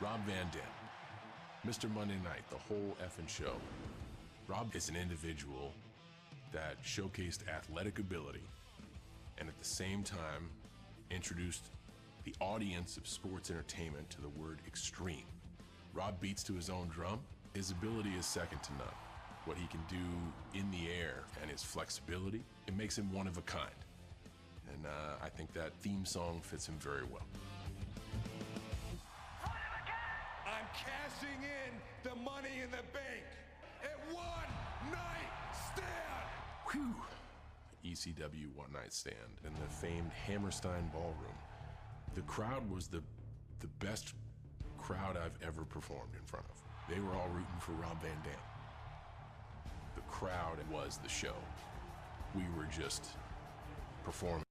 Rob Van Dam, Mr. Monday Night, the whole effing show. Rob is an individual that showcased athletic ability and at the same time introduced the audience of sports entertainment to the word extreme. Rob beats to his own drum. His ability is second to none. What he can do in the air and his flexibility, it makes him one of a kind. And I think that theme song fits him very well. I'm cashing in the money in the bank at One Night Stand. Whew. ECW One Night Stand in the famed Hammerstein Ballroom. The crowd was the best crowd I've ever performed in front of. They were all rooting for Rob Van Dam. The crowd was the show. We were just performing.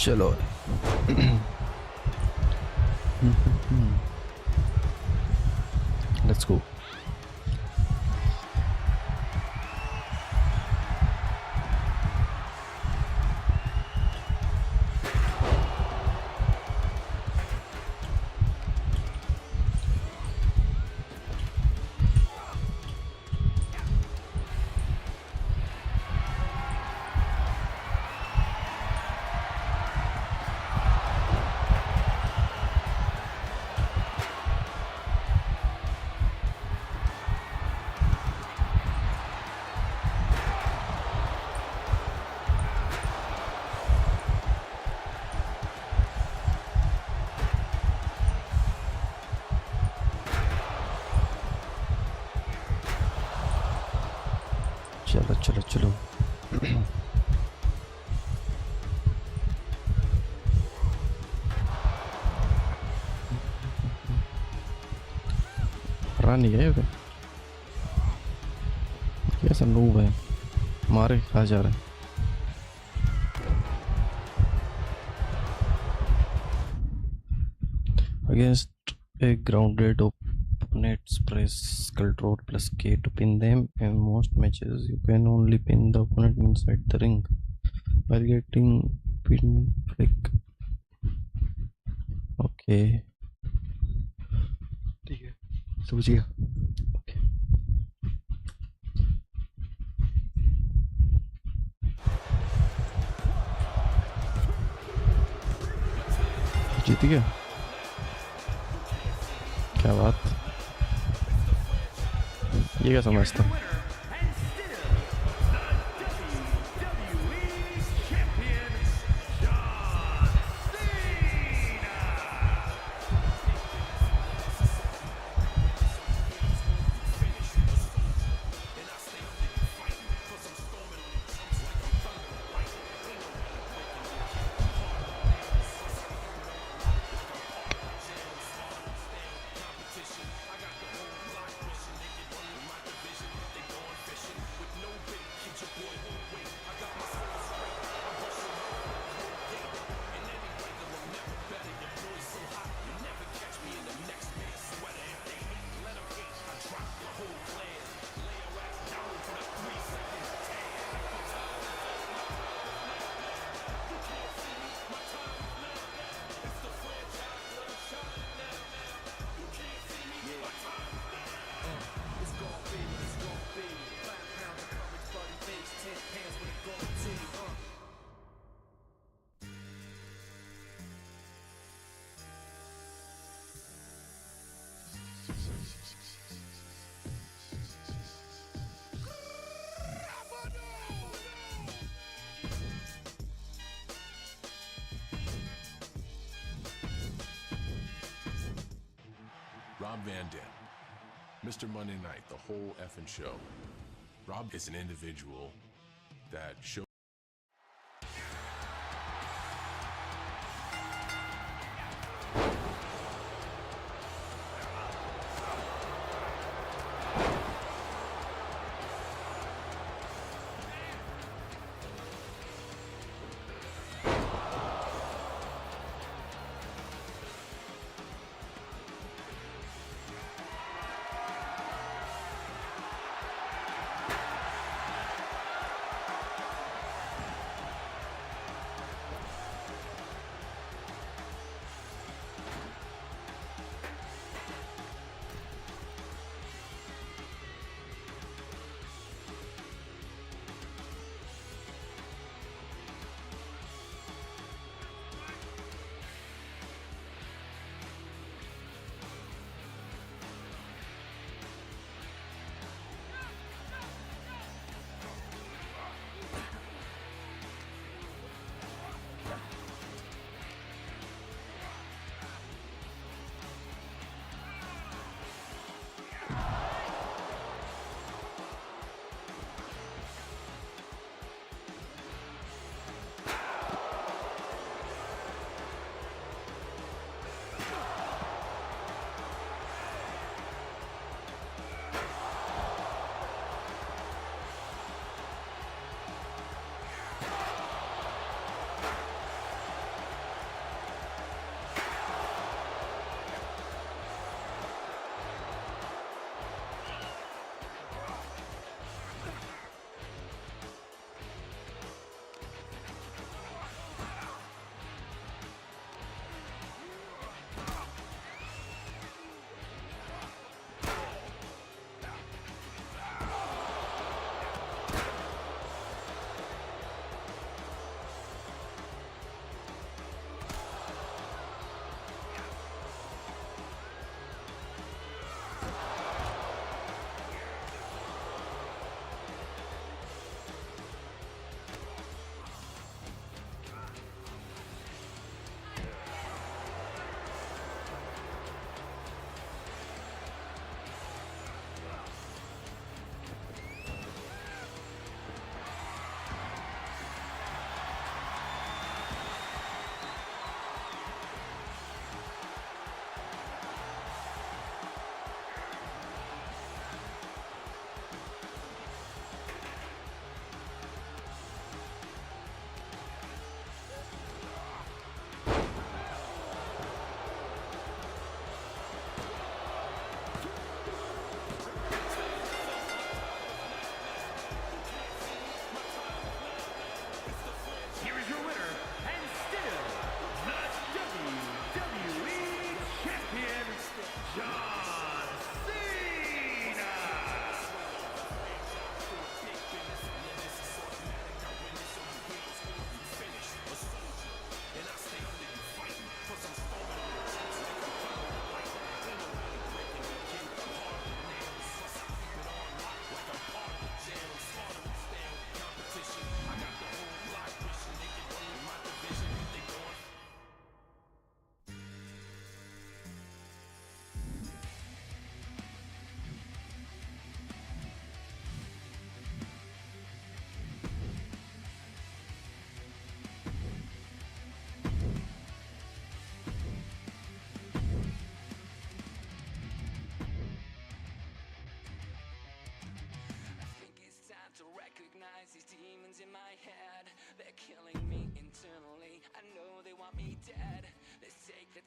चलो let's go. चलो रानी है कैसा noob है मारे खा जा रहा है against a grounded opponents press control plus K to pin them. In most matches you can only pin the opponent inside the ring while getting pin flick. Okay ठीक है समझिएगा okay. जीत गया क्या बात ये क्या समझता Rob Van Dam, Mr. Monday Night, the whole effing show. Rob is an individual that shows.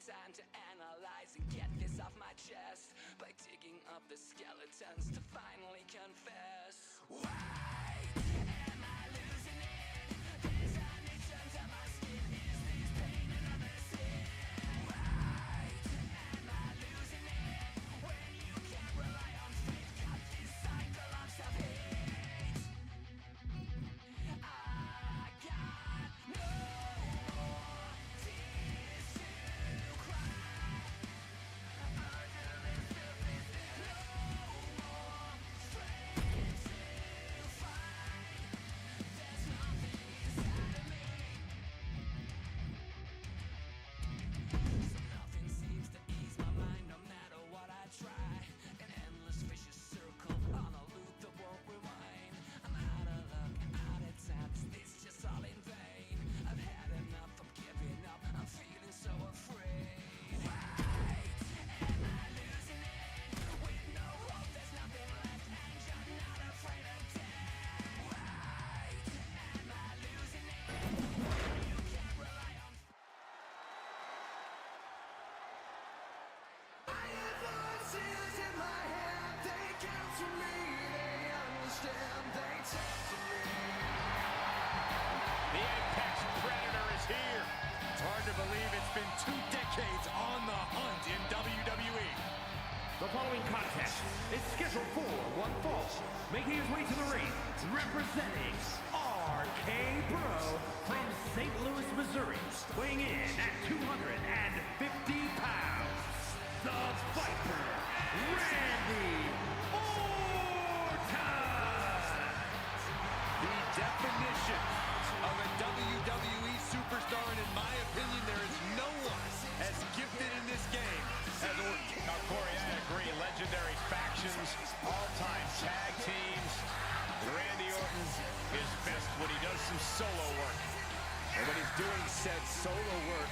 time to analyze and get this off my chest by digging up the skeletons to finally confess. Why am I losing it? There's an itch under my skin. Is this pain another sin? Why am I losing it? When you can't rely on faith, got this cycle of self-hate. I got no more tears to cry. Under this surface, no more strength to fight. to believe it's been 2 decades on the hunt in WWE. The following contest is scheduled for one fall. Making his way to the ring, representing RK Bro from St. Louis, Missouri, weighing in at 250 pounds, the Viper, Randy Orton! The definition of a WWE superstar, and in my opinion, there is no one as gifted in this game as Orton. Now, Corey, I agree. Legendary factions, all-time tag teams. Randy Orton is best when he does some solo work. And when he's doing said solo work,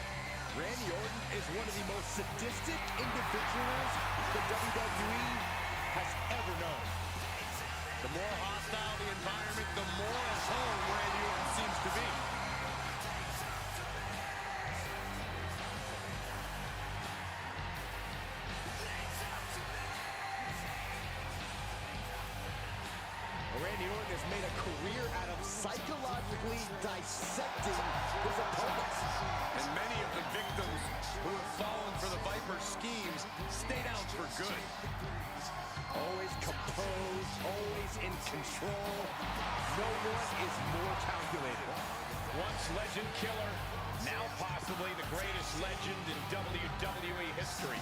Randy Orton is one of the most sadistic individuals the WWE has ever known. The more hostile the environment, the more at home Randy Orton seems to be. Randy Orton has made a career out of psychologically dissecting his opponents. And many of the victims who have fallen for the Viper schemes stayed out for good. Always composed, always in control. No one is more calculated. Once legend killer, now possibly the greatest legend in WWE history.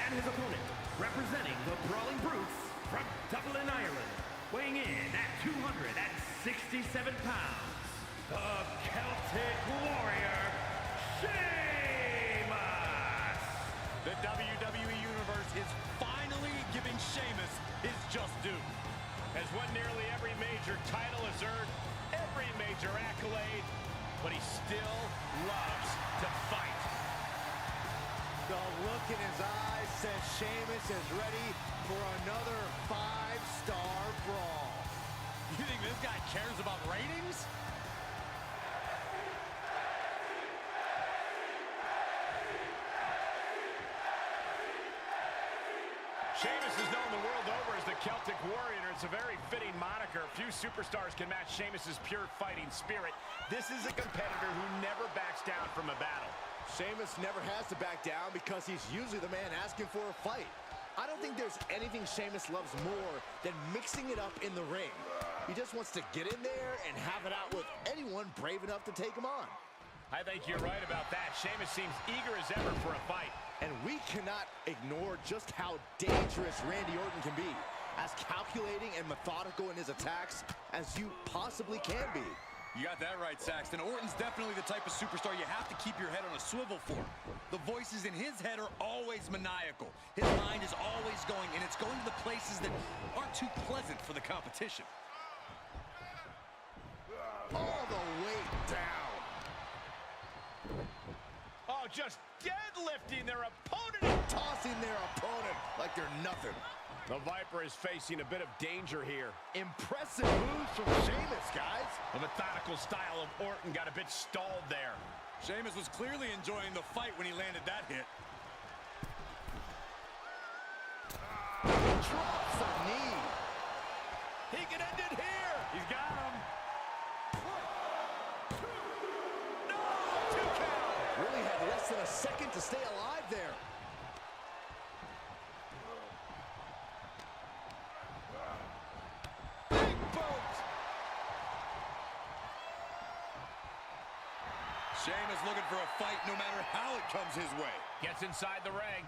And his opponent, representing the Brawling Brutes from Dublin, Ireland, weighing in at 267 pounds, the Celtic Warrior, Sheamus! The WWE Universe is finally giving Sheamus his just due. Has won nearly every major title, has earned every major accolade, but he still loves to fight. The look in his eyes says Sheamus is ready for another 5-star brawl. You think this guy cares about ratings? Sheamus is known the world over as the Celtic Warrior, and it's a very fitting moniker. Few superstars can match Sheamus's pure fighting spirit. This is a competitor who never backs down from a battle. Sheamus never has to back down because he's usually the man asking for a fight. I don't think there's anything Sheamus loves more than mixing it up in the ring. He just wants to get in there and have it out with anyone brave enough to take him on. I think you're right about that. Sheamus seems eager as ever for a fight. And we cannot ignore just how dangerous Randy Orton can be. As calculating and methodical in his attacks as you possibly can be. You got that right, Saxton. Orton's definitely the type of superstar you have to keep your head on a swivel for. The voices in his head are always maniacal. His mind is always going, and it's going to the places that aren't too pleasant for the competition. All the way down. Oh, just deadlifting their opponent. Tossing their opponent like they're nothing. The Viper is facing a bit of danger here. Impressive moves from Sheamus, guys. The methodical style of Orton got a bit stalled there. Sheamus was clearly enjoying the fight when he landed that hit. Drops a knee. He can end it here. He's got him. No! 2 count. Really had less than a second to stay alive there. Big boot. Sheamus looking for a fight no matter how it comes his way. Gets inside the ring.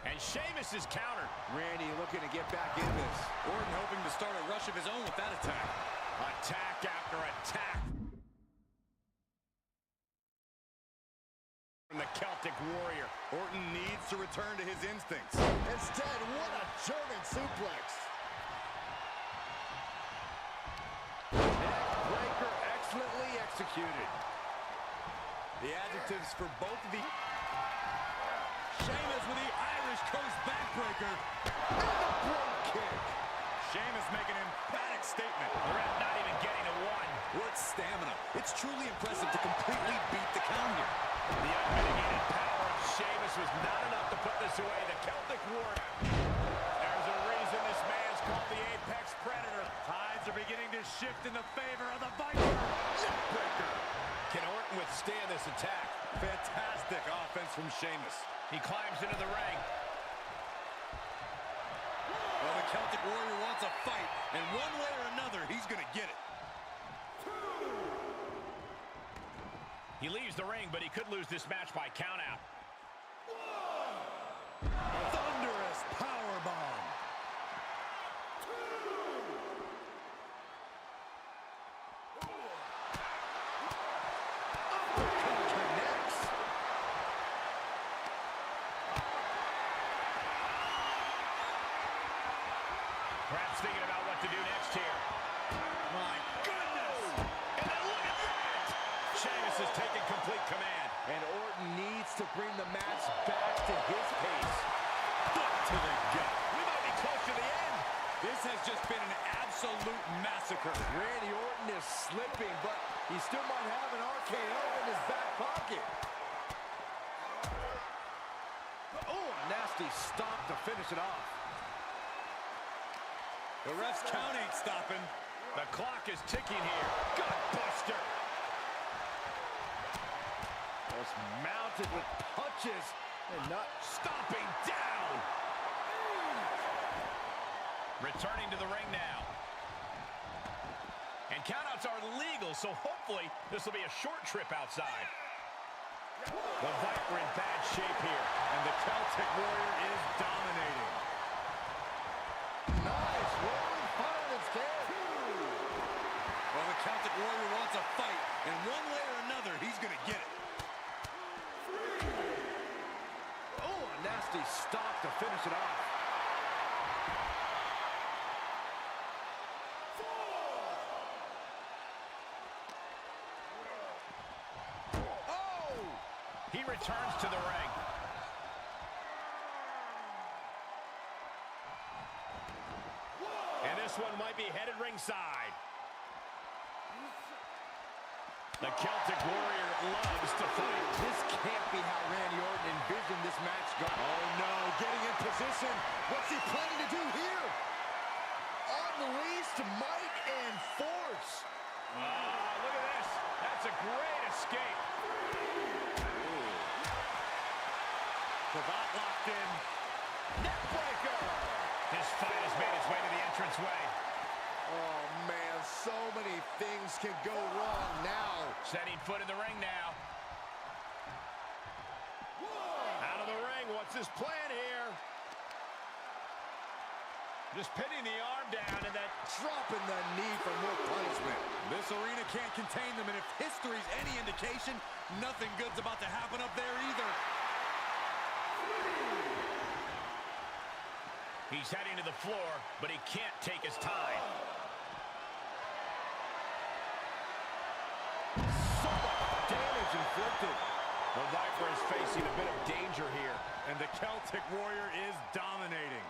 And Sheamus is countered. Randy looking to get back in this. Orton hoping to start a rush of his own with that attack. Attack after attack. From the Celtic Warrior. Orton needs to return to his instincts. Instead, what a German suplex. Neck breaker excellently executed. The adjectives for both of the... Sheamus with the Irish Coast backbreaker. And the brogue kick. Sheamus making an emphatic statement. The ref not even getting to one. What stamina. It's truly impressive to completely beat the count here. The unmitigated power of Sheamus was not enough to put this away. The Celtic Warrior. There's a reason this man's called the Apex Predator. Tides are beginning to shift in the favor of the Viper. Neckbreaker. Can Orton withstand this attack? Fantastic offense from Sheamus. He climbs into the ring. Well, the Celtic Warrior wants a fight, and one way or another, he's going to get it. He leaves the ring, but he could lose this match by countout. Thunderous powerbomb. Connects. Perhaps thinking about what to do next here. My goodness! And then look at that! Sheamus has taken complete command. And Orton needs to bring the match back to his pace. Foot to the gut. We might be close to the end. This has just been an absolute massacre. Randy Orton is slipping, but he still might have an RKO in his back pocket. Oh, a nasty stop to finish it off. The ref's count ain't stopping. The clock is ticking here. Gutbuster. Just mounted with punches and not Stomping down. Returning to the ring now. And countouts are legal, so hopefully this will be a short trip outside. The Viper in bad shape here, and the Celtic Warrior is dominating. nice rolling fireman's carry. Well, the Celtic Warrior wants a fight, and one way or another, he's going to get it. Oh, a nasty stop to finish it off. He returns to the ring. And this one might be headed ringside. The Celtic Warrior loves to fight. This can't be how Randy Orton envisioned this match going. Oh no, getting in position. What's he planning to do here? Unleashed might and force. Look at this. That's a great escape. Cravat locked in. Neckbreaker. This fight has made its way to the entranceway. Oh man, so many things can go wrong now. Setting foot in the ring now. Out of the ring, what's his plan here? Just pinning the arm down and then Dropping the knee for more punishment. This arena can't contain them, and if history's any indication, nothing good's about to happen up there either. he's heading to the floor, but he can't take his time. So much damage inflicted. The Viper is facing a bit of danger here. And the Celtic Warrior is dominating.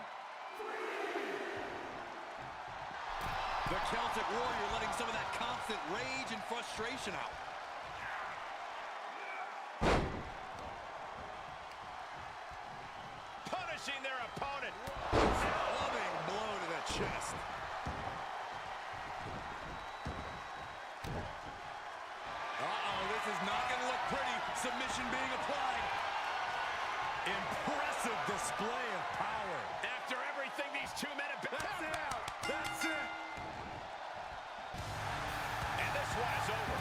The Celtic Warrior letting some of that constant rage and frustration out. Punishing their opponent. Loving blow to the chest. This is not going to look pretty. Submission being applied. Impressive display of power. After everything these two men have been... That's it. That's it. And this one is over.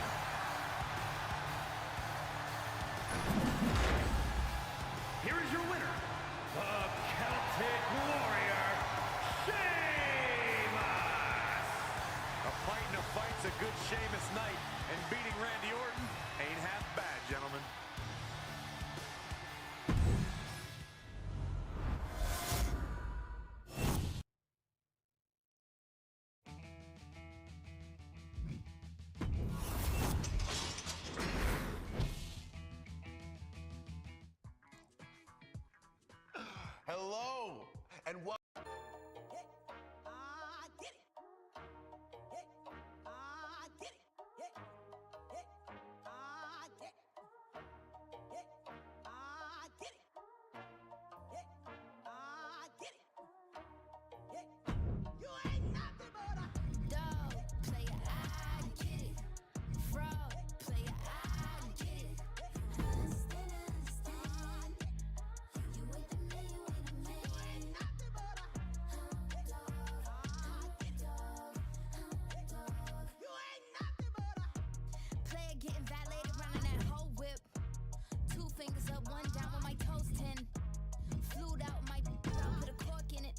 Here is your winner, the Celtic Warrior, Sheamus! A fight and a fight's a good Sheamus night. And beating Randy Orton ain't half bad, gentlemen. And what? Getting violated, running that whole whip. 2 fingers up, 1 down with my toes 10. Flued out my I'll put a cork in it.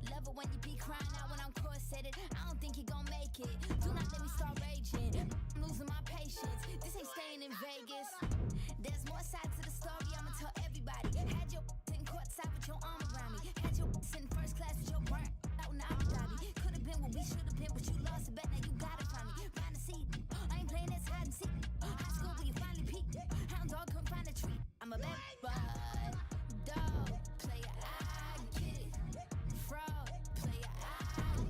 Love it when you be crying out when I'm corseted. I don't think you gon' make it. Do not let me start raging. I'm losing my patience. This ain't staying in Vegas. There's more sides to the story, I'ma tell everybody. Had your sitting courtside with your arm around me. Had your sitting first class with your burn out in Abu Dhabi. Could've been what we should've been, but you lost a bet, now you gotta find me. Find a seat. I ain't playing this hide and seek. High school where you finally peaked. Hound dog couldn't find a treat. I'm a bad bud. Dog, player, I get it. Fraud, player, I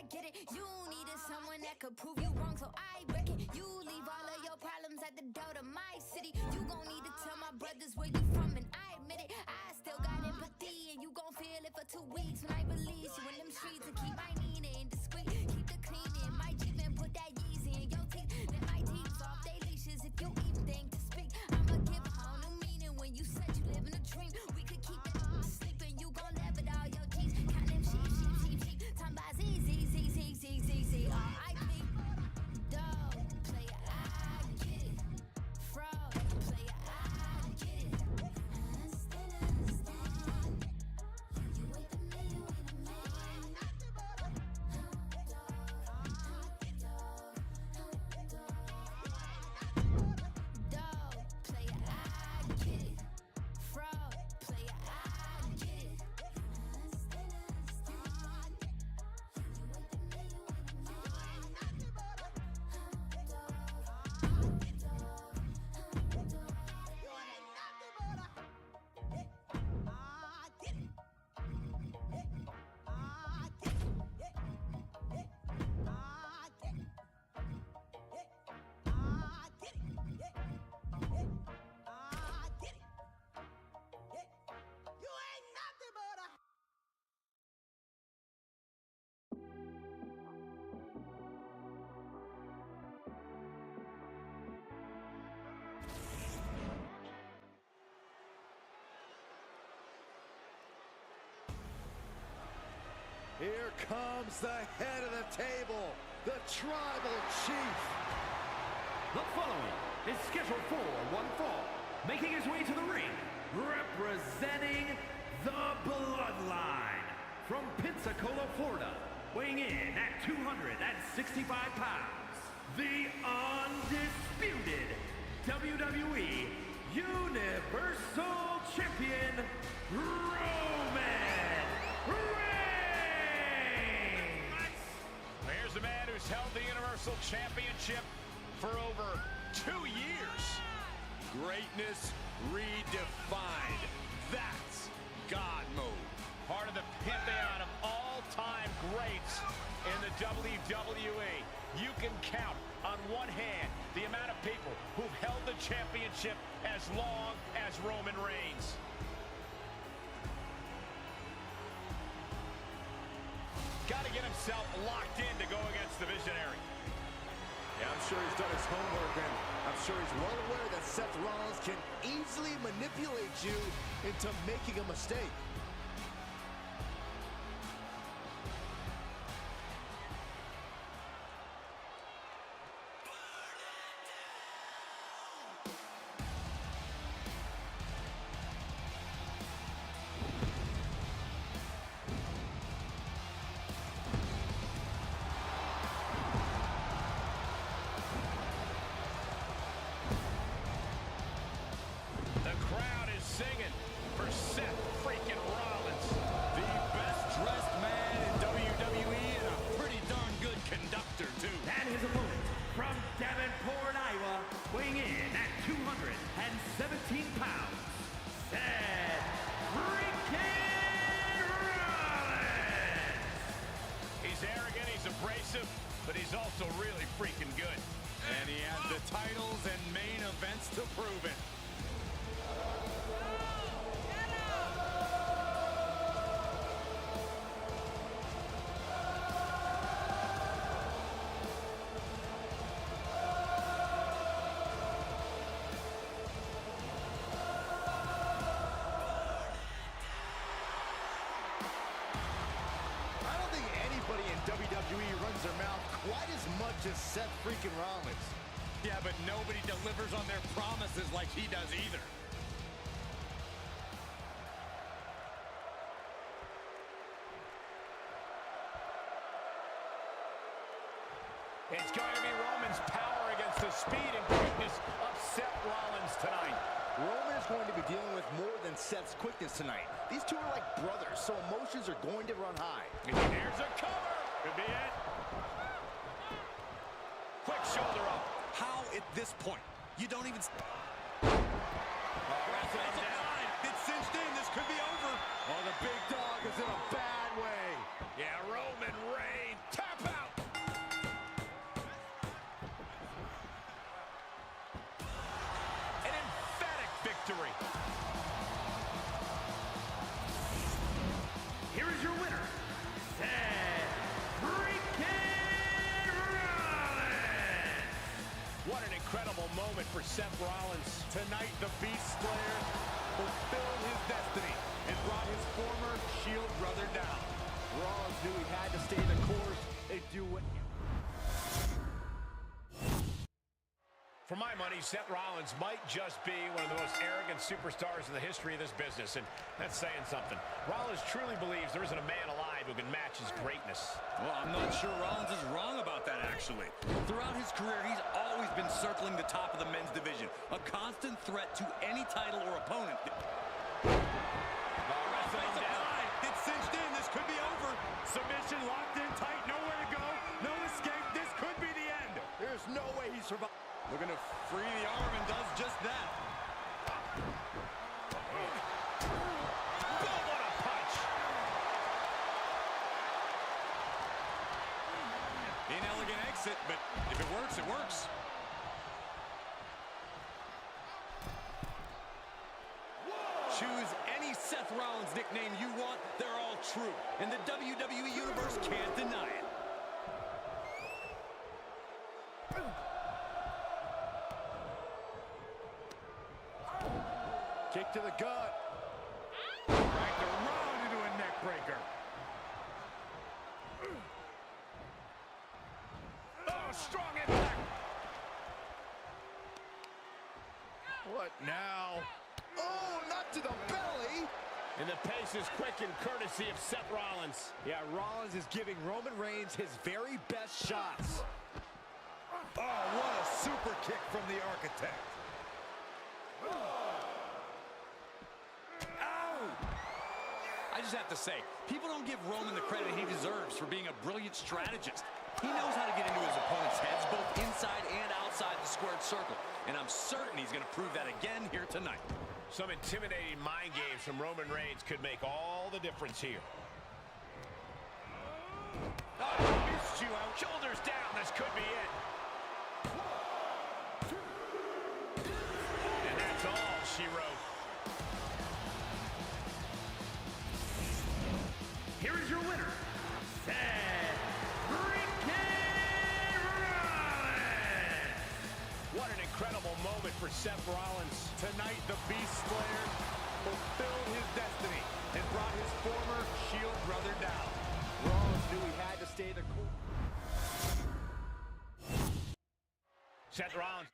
get it. You needed someone that could prove you wrong, so I reckon you leave all of your problems at the door to my city. You gon' need to tell my brothers where you from, and I admit it. I still got empathy, and you gon' feel it for 2 weeks when I release you in them streets and keep my Nina discreet. Keep the cleaning, my Jeep and put that Yeezy in your teeth. Let my teeth off they leashes if you even think to speak. I'ma give a whole new meaning when you said you live in a dream. We could keep that sleeping, you gon' laugh at all your G's. Count them sheep. Time by Z. R.I.P. Dog, player, I get it. Fraud, player, I get it. Understand. You wait a minute. Dog, player, I get it. Fraud, player, I get it. Here comes the head of the table, the Tribal Chief. The following is scheduled for one fall, making his way to the ring, representing the Bloodline from Pensacola, Florida, weighing in at 265 pounds, the undisputed WWE Universal Champion, Roman Reigns. Here's a man who's held the Universal Championship for over 2 years. Greatness redefined. That's God mode. Part of the pantheon of all-time greats in the WWE. You can count on one hand the amount of people who've held the championship as long as Roman Reigns. Got to get himself locked in to go against the Visionary. Yeah, I'm sure he's done his homework, and I'm sure he's well aware that Seth Rollins can easily manipulate you into making a mistake. The crowd is singing for Seth freaking Rollins. pounds, Seth freaking Rollins! He's arrogant, he's abrasive, but he's also really freaking good. And he has the titles and main events to prove it. I don't think anybody in WWE runs their mouth quite as much as Seth freaking Rollins. Yeah, but nobody delivers on their promises like he does either. It's going to be Roman's power against the speed and quickness of Seth Rollins tonight. Roman is going to be dealing with more than Seth's quickness tonight. These two are like brothers, so emotions are going to run high. There's a cover. Could be it. Quick shoulder up. How at this point? You don't even... Wrestling him down. It's cinched in. This could be over. Oh, the big dog is in a bad way. Yeah, Roman Reigns. Tap out. An emphatic victory. Here is your winner, Seth freaking Rollins! What an incredible moment for Seth Rollins. Tonight, the Beast Slayer fulfilled his destiny and brought his former Shield brother down. Rollins knew he had to stay the course and do what... For my money, Seth Rollins might just be one of the most arrogant superstars in the history of this business, and that's saying something. Rollins truly believes there isn't a man alive who can match his greatness. Well, I'm not sure Rollins is wrong about that, actually. Throughout his career, he's always been circling the top of the men's division, a constant threat to any title or opponent. Wrestling him down. It's cinched in. This could be over. Submission locked in tight, nowhere to go, no escape, this could be the end. There's no way he survived. Looking to free the arm and does just that. Boom, what a punch. Inelegant exit, but if it works, it works. Choose any Seth Rollins nickname you want, they're all true. And the WWE Universe can't deny it. Kick to the gut. Dragged around into a neck breaker. Oh, strong impact. What now? Oh, not to the belly. And the pace is quick and courtesy of Seth Rollins. Yeah, Rollins is giving Roman Reigns his very best shots. Oh, what a super kick from the Architect. I just have to say, people don't give Roman the credit he deserves for being a brilliant strategist. He knows how to get into his opponent's heads, both inside and outside the squared circle. And I'm certain he's going to prove that again here tonight. Some intimidating mind games from Roman Reigns could make all the difference here. Oh, missed you out. Shoulders down. This could be it. And that's all she wrote. Here is your winner, Seth freaking Rollins! What an incredible moment for Seth Rollins. Tonight, the Beast Slayer fulfilled his destiny and brought his former Shield brother down. Rollins knew he had to stay the course. Seth Rollins.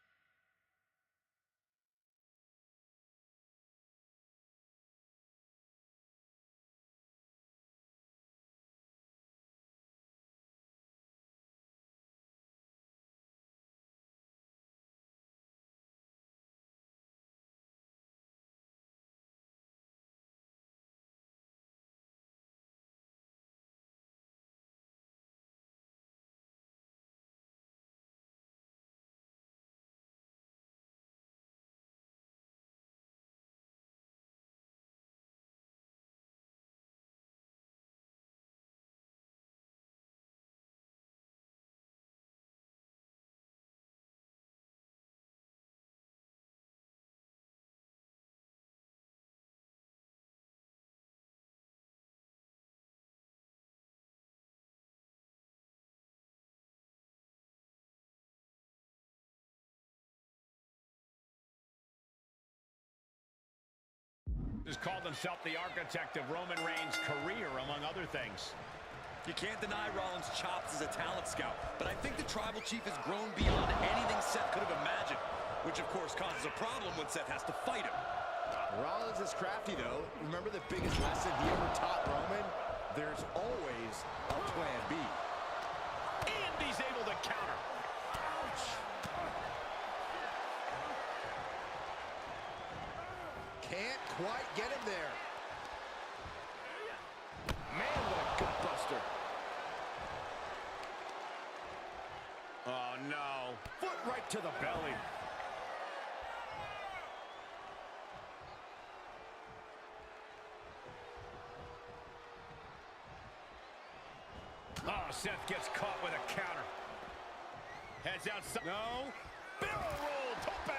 Has called himself the architect of Roman Reigns' career, among other things. You can't deny Rollins' chops as a talent scout, but I think the Tribal Chief has grown beyond anything Seth could have imagined, which of course causes a problem when Seth has to fight him. Rollins is crafty, though. Remember the biggest lesson he ever taught Roman? There's always a plan B. And he's able to counter. Can't quite get him there. Man, what a gut buster. Oh, no. Foot right to the belly. Oh, Seth gets caught with a counter. Heads outside. No. Barrel roll, tope.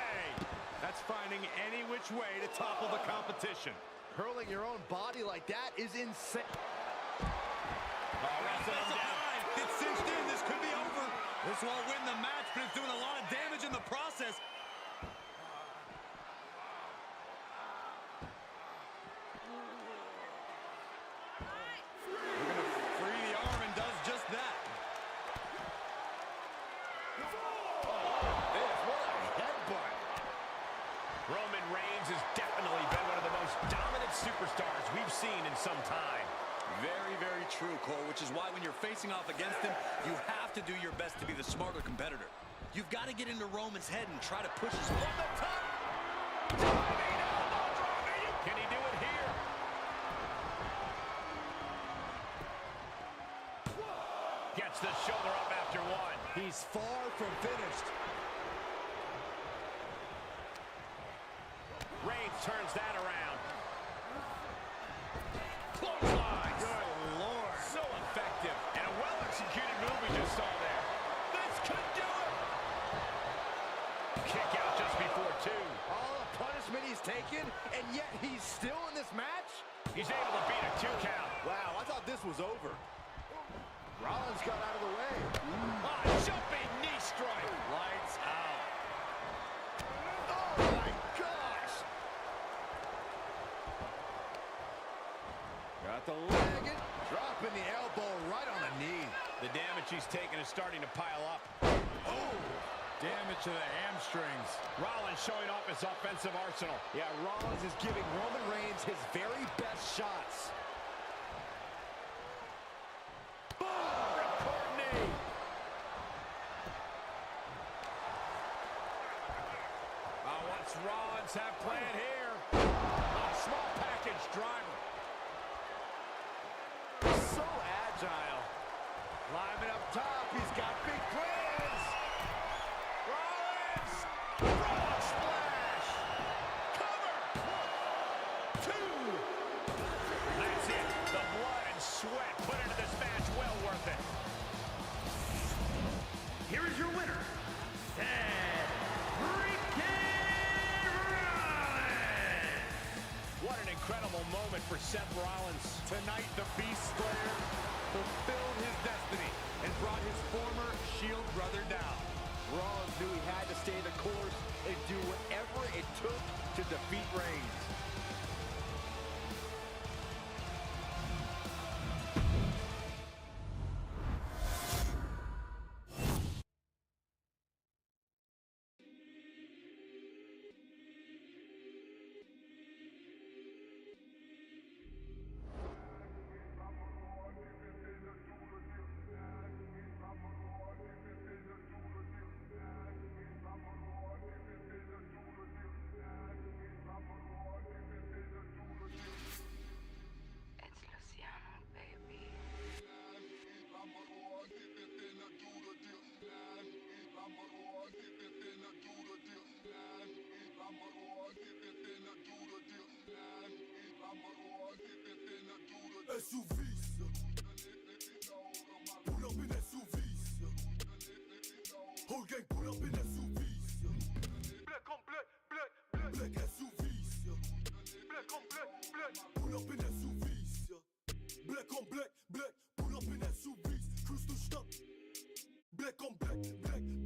That's finding any which way to topple the competition. Hurling your own body like that is insane. Wrestling him down. It's cinched in. This could be over. This won't win the match, but it's doing a lot of damage in the process. We're going to free the arm and does just that. Roman Reigns has definitely been one of the most dominant superstars we've seen in some time. Very, very true, Cole, which is why when you're facing off against him, you have to do your best to be the smarter competitor. You've got to get into Roman's head and try to push his... From the top! Can he do it here? Gets the shoulder up after one. He's far from finished. Reigns turns that around. Clothesline. Good Lord. So effective. And a well-executed move we just saw there. This could do it. Kick out just before two. All the punishment he's taken, and yet he's still in this match? He's able to beat a 2 count. Wow, I thought this was over. Rollins got out of the way. Jumping knee strike. Lights out. Oh, my gosh. Got the leg and dropping the elbow right on the knee. The damage he's taken is starting to pile up. Oh, damage to the hamstrings. Rollins showing off his offensive arsenal. Yeah, Rollins is giving Roman Reigns his very best shots. What's Rollins have planned here? A small package driver. So agile. Climbing up top, he's got big plans. Rollins! Frog splash! Cover! 2! That's it. The blood and sweat put into this match, well worth it. Here is your winner, Seth freaking Rollins! What an incredible moment for Seth Rollins. Tonight, the Beast Slayer fulfilled his destiny and brought his former Shield brother down. Rollins knew he had to stay the course and do whatever it took to defeat Reigns. SUVs, pull up in SUVs, whole gang pull up in SUVs, black on black, black SUVs, black on black, pull up in SUVs, black on black, pull up in SUVs, cruise durch Stadt, black on black,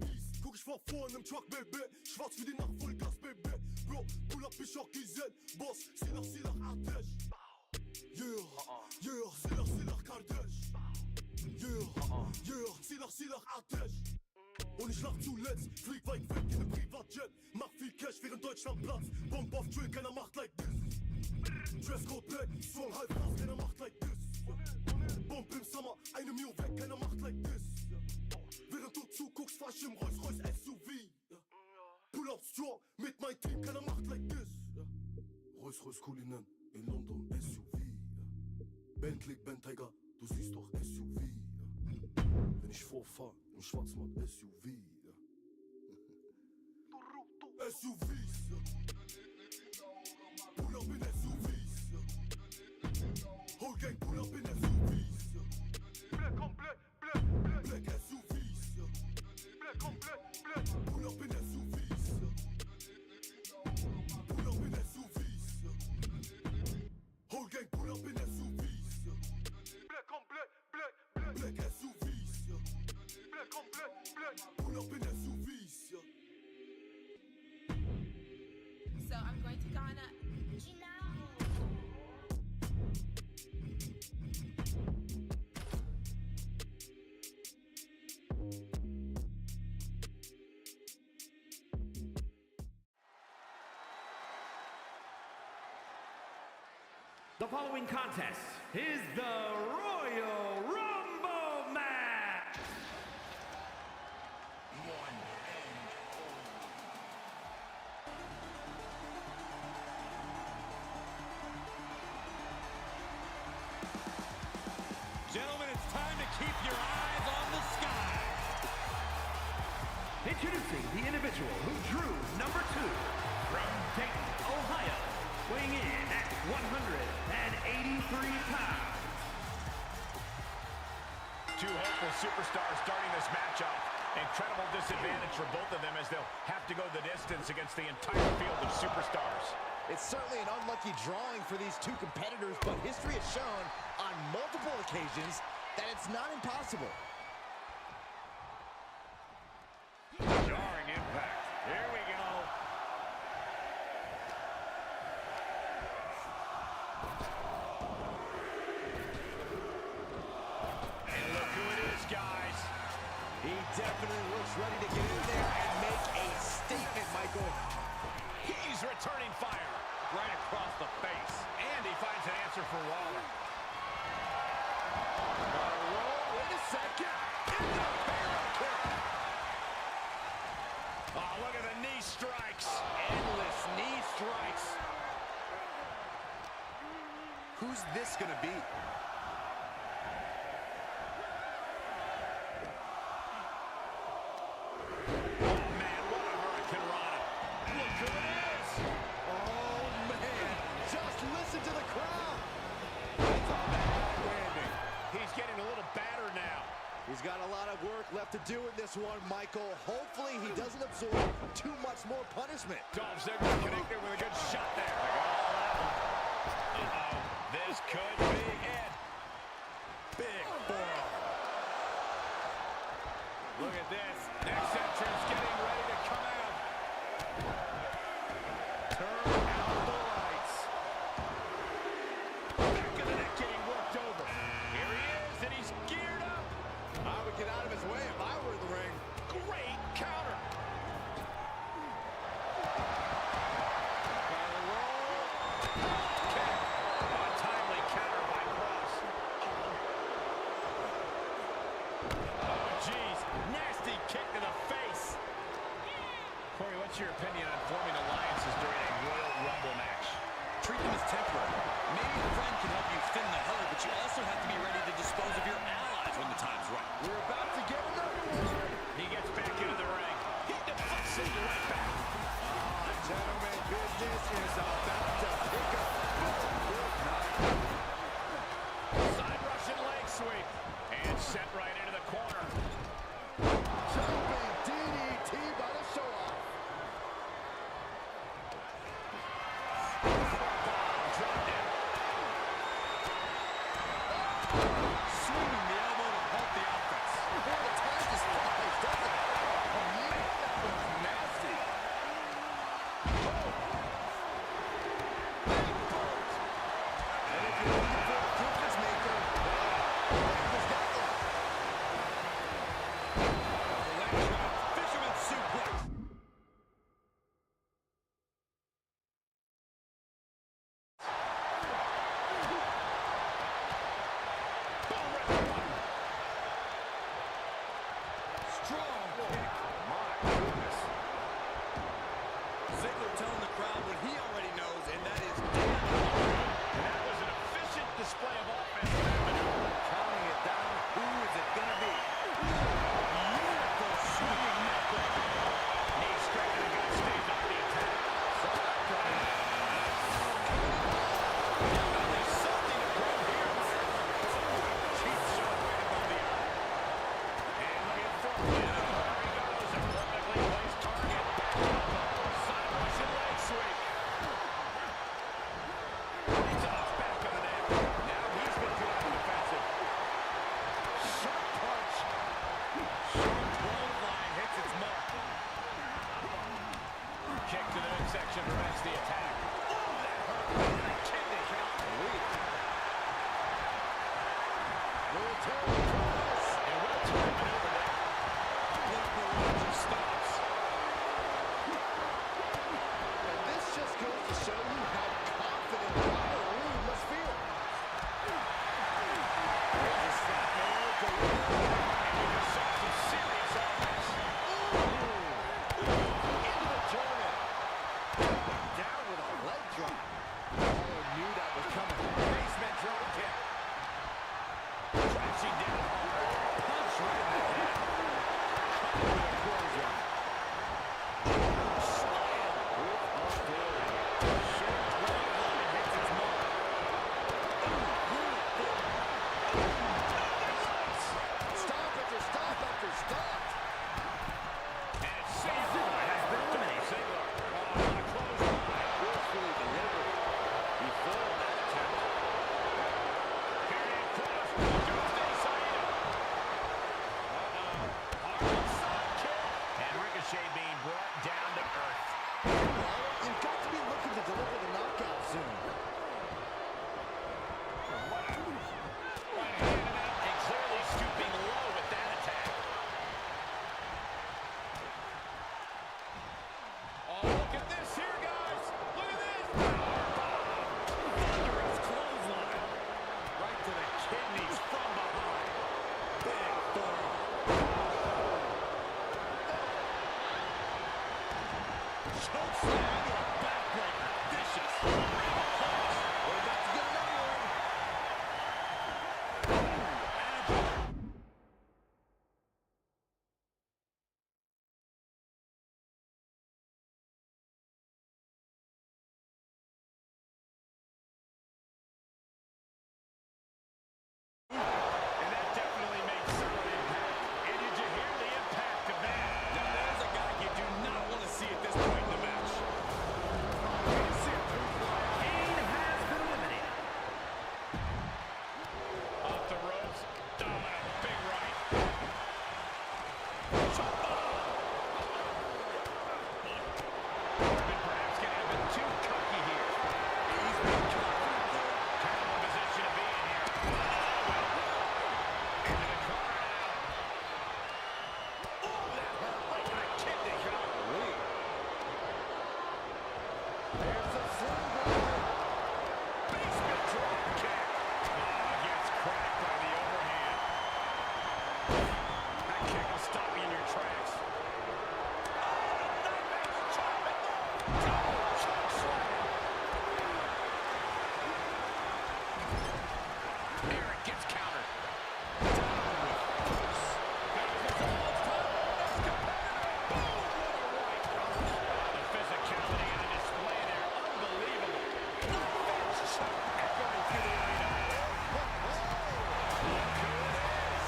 Beast, guck ich fahr vor in nem Truck, Baby, schwarz wie die Nacht, Vollgas, Baby, Bro, pull up بشوك يزن بوس سلاح عطش سلاح كارداش سلاح عطش Und ich lach zuletzt, flieg weit weg in nem Privatjet. Mach viel Cash, während Deutschland Platz. Bomb auf Drill, keiner macht like this. Dresscode black, strong halb raus, keiner macht like this. Bomb im Sommer, 1 Mio weg, keiner macht like this. Während du zuguckst, fahr ich im Rolls-Royce SUV. Pull up strong, mit mein Team, keiner macht like this. Rolls-Royce Kulinen, in London SUV. Bentley, Bentayga, du siehst doch SUV. Wenn ich vorfahr, im Schwarzmarkt SUV. SUVs. Pull up in SUVs. Whole gang pull up in SUVs. Black on black, black SUVs. Black on black, pull up in SUVs. Pull up in SUVs. Whole gang pull up in SUVs. Black on black, black SUVs. Black on black, pull up in SUVs. So I'm going to Ghana. The following contest is the Royal Rumble match. Gentlemen, it's time to keep your eyes on the sky. Introducing the individual who drew number 2 from Dayton, Ohio, weighing in at 183 pounds. Two hopeful superstars starting this matchup. Incredible disadvantage for both of them as they'll have to go the distance against the entire field of superstars. It's certainly an unlucky drawing for these two competitors, but history has shown on multiple occasions that it's not impossible. Jarring impact. Here we go. And look who it is, guys. He definitely looks ready to get in there and make a statement, Michael. He's returning fire right across the face. And he finds an answer for Waller. Wait a second. Into barrel kick. Oh, look at the knee strikes. Endless knee strikes. Who's this gonna be? He's got a lot of work left to do in this one, Michael. Hopefully he doesn't absorb too much more punishment. Dolph Ziggler connected with a good shot there. Uh-oh. This could be it. Big forearm. Look at this. Next entrance getting ready to come out. Turn out the lights. Back of the neck getting worked over. Here he is, and he's geared up. I would get out of his way if I were in the ring. Great counter. Okay. A timely counter by Cross. Oh, geez. Nasty kick to the face. Corey, what's your opinion on forming alliances during a Royal Rumble match? Treat them as temporary. Maybe a friend can help you thin the herd, but you also have to be ready to dispose of your allies when the time's right. We're about to get another one. He gets back into the ring. He deflects it right back. Gentlemen, business is about to pick up. Side Russian leg sweep. And sent right into the corner. Jumping DDT by the show-off. Dropped it. Swinging the elbow to halt the offense. Boy, the time just flies, doesn't it? Oh, man, that was nasty. the attack. Oh, that hurt. That kidney count. Military press. And well-timed maneuver there. Political Rollins stops. And this just goes to show you how confident WWE must feel. There's a snap there. And we just saw some serious offense. Into the German. Down with a leg drop. Oh, knew that was coming. Basement drop kick. Crashing down hard. Punch right in the head. With a clothesline. Slam with authority. Short clothesline hits its mark. Stop after stop after stop. And it's Cena has been eliminated. Ziggler on a clothesline. Forcefully delivered. He foiled that attempt. Period cross. Doomsday Cena. Harlem sidekick. And Ricochet being brought down to earth. Well, you've got to be looking to deliver the knockout soon. Right hand him out and clearly stooping low with that attack. Oh, look at this here, guys. Look at this. Thunderous clothesline. Right to the kidneys from behind. Big forearm. Choke slam into a backbreaker. Vicious. We're about to get another one. And that definitely made some impact. And did you hear the impact of that? Now there's a guy you do not want to see at this point in the match. Kane has been eliminated. Off the ropes. Oh, and a big right. Corbin perhaps going to have been too cocky here. He's been confident there. Terrible position to be in here. Into the corner now. Oh, that hurt right to the kidney. There's a slam. Basement drop kick. Oh, gets cracked by the overhand. That kick will stop you in your tracks. Eric gets countered. Down with force. The physicality on display there. Unbelievable. Echoing through the arena. Look who it is.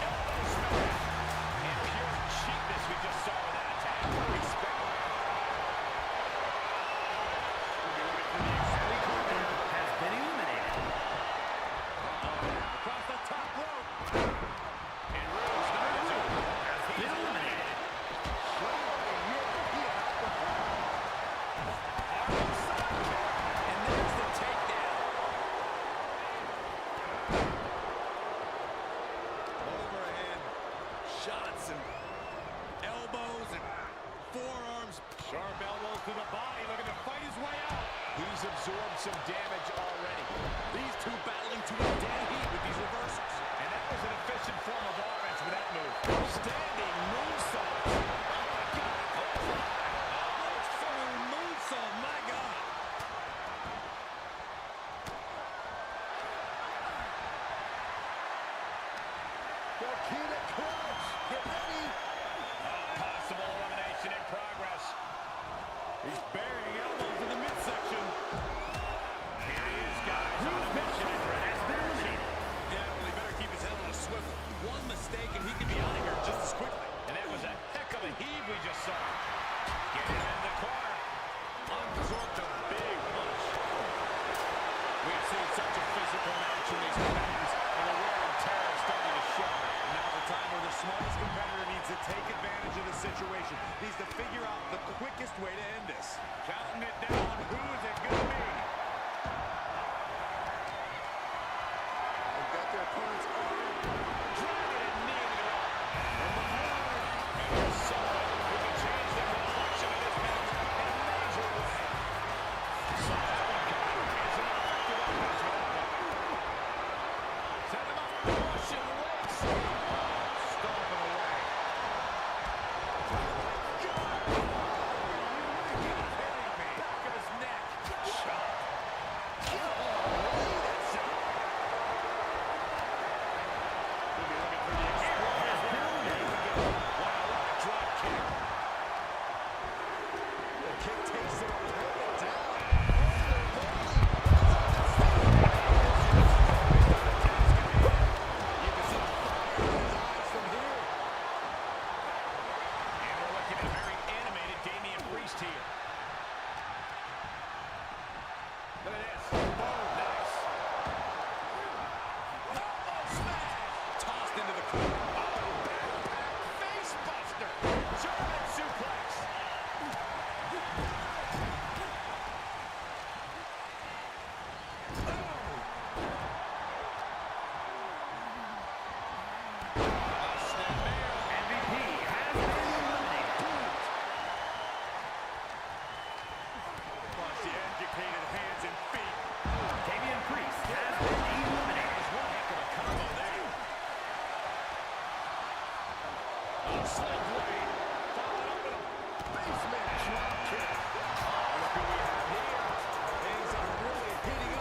Elbow smash. And pure cheapness we just saw with that attack. Respect. Has been eliminated. Across the top rope. And Rose has been eliminated. Harlem sidekick. And there's the takedown. Overhead shots and elbows and forearms. Sharp elbows to the body, looking to fight his way out. He's absorbed some damage already. These two battling to a dead heat with these reversals. And that was an efficient form of offense with that move. Standing moonsault. Oh, my God. Absolute moonsault, my God. Torpedo clutch. Get ready. Possible elimination in progress. He's burying elbows in the midsection. Here he is, guys. On a mission. Has been eliminated. Yeah, well, he better keep his head on a swivel. One mistake and he could be out of here just as quickly. And that was a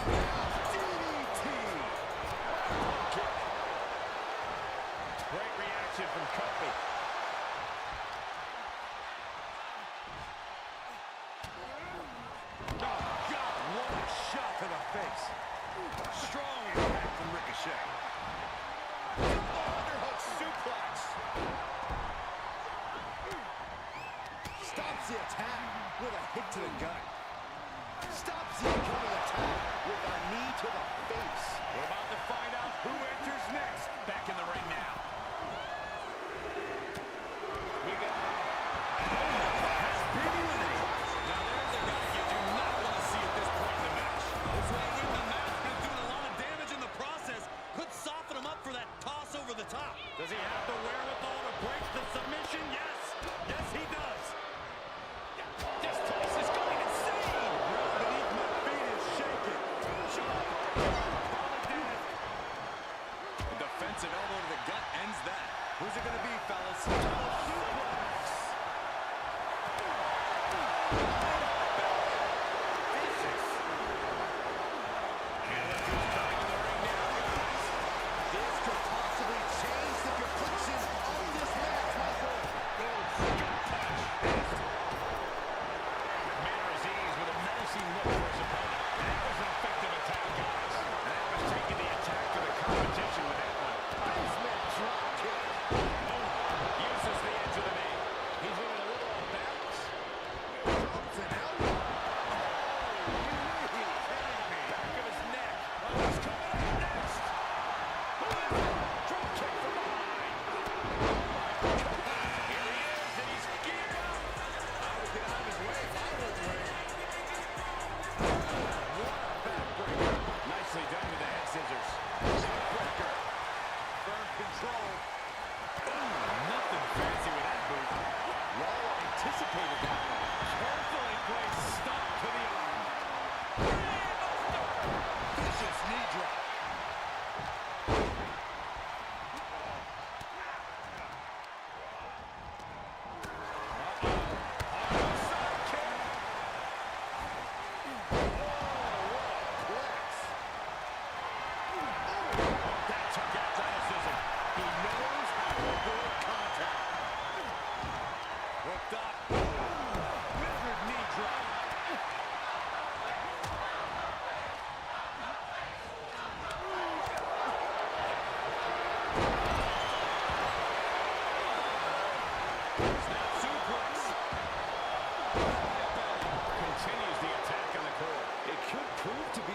DDT. Kick. Great reaction from Kofi. Oh, God, what a shot to the face. Strong impact from Ricochet. Underhook suplex. Stops the attack with a hit to the gut. Stops the incoming attack with a knee to the face. We're about to find out who enters next. Back in the ring now. We got... has been eliminated. Now there's a guy you do not want to see at this point in the match. This way in the match, been doing a lot of damage in the process. Could soften him up for that toss over the top. Does he have the wherewithal to break the submission? Yes. Yes, he does. This place is going insane. Right beneath my feet is shaking. Probably dead. A defensive elbow to the gut ends that. Who's it going to be, fellas? Suplex. Vicious. And look who's back in the ring now, guys. This could possibly change the complexion of this match, Michael. Gut punch. Manner's ease with a menacing look for his opponent. That was an effective attack, guys. And that was taking the attack to the competition with that one. Basement drop kick. Uses the edge of the knee. He's looking a little off balance. Drops an elbow. Back of his neck. Oh, he's coming up next. Drop kick from behind. Here he is, and he's geared up. I would get out of his way if I were the ring. What a backbreaker. Nicely done with the head scissors. Backbreaker. Firm control. Ooh, nothing fancy with that boot. Well anticipated that one. Carefully placed stop to the arm. Vicious knee drop. That took athleticism. He knows how to avoid contact. Hooked up. Measured knee drop. Snap suplex. Continues the attack on the core. It could prove to be